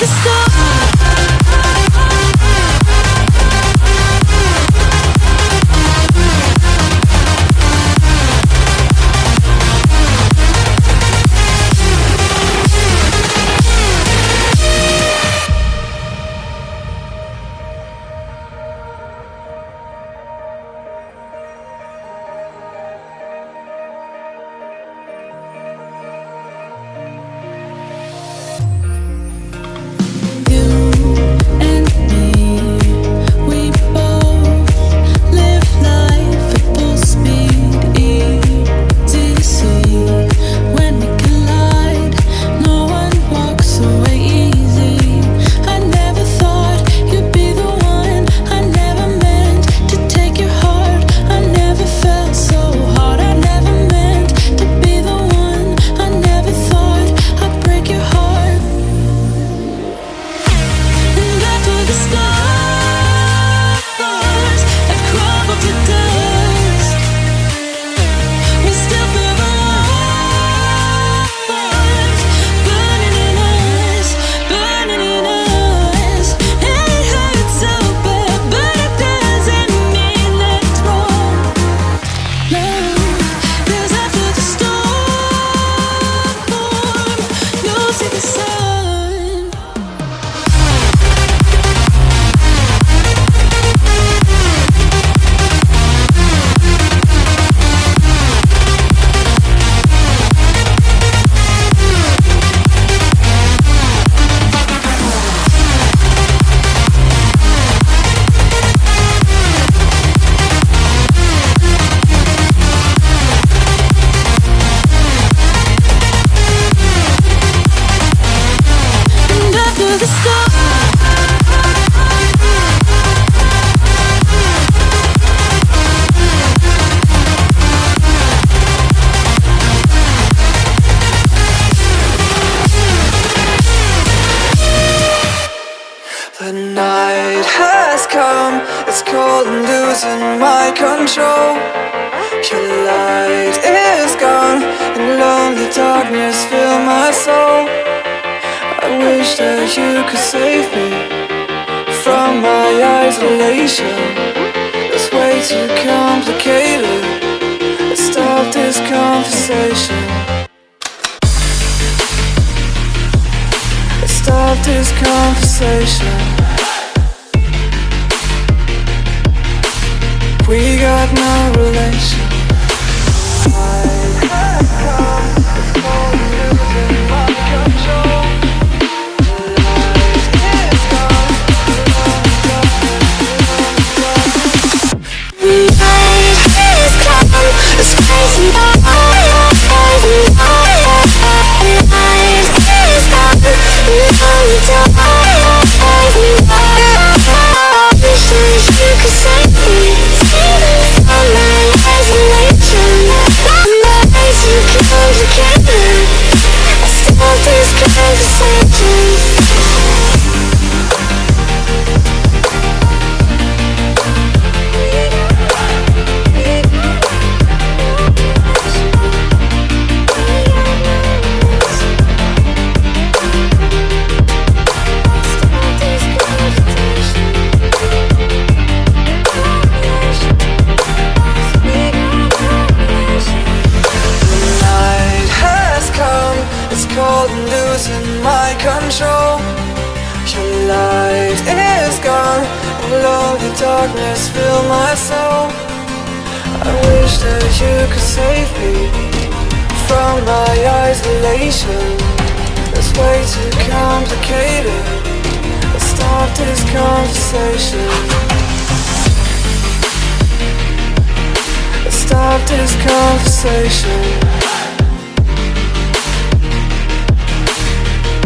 the stars. The night has come, it's cold and losing my control. Your light is gone, and lonely darkness fill my soul. I wish that you could save me from my isolation. It's way too complicated. Let's stop this conversation. Let's stop this conversation. We got no relation. I have come, it's cold and losing my control. The light is gone, the night is come, it's crazy. The light is gone, I wish that you could save me. Darkness fill my soul. I wish that you could save me from my isolation. It's way too complicated. Let's stop this conversation. Let's stop this conversation.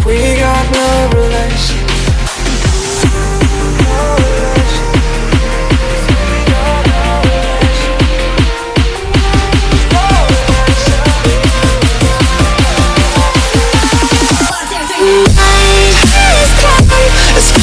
We got no relation. It's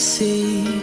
see.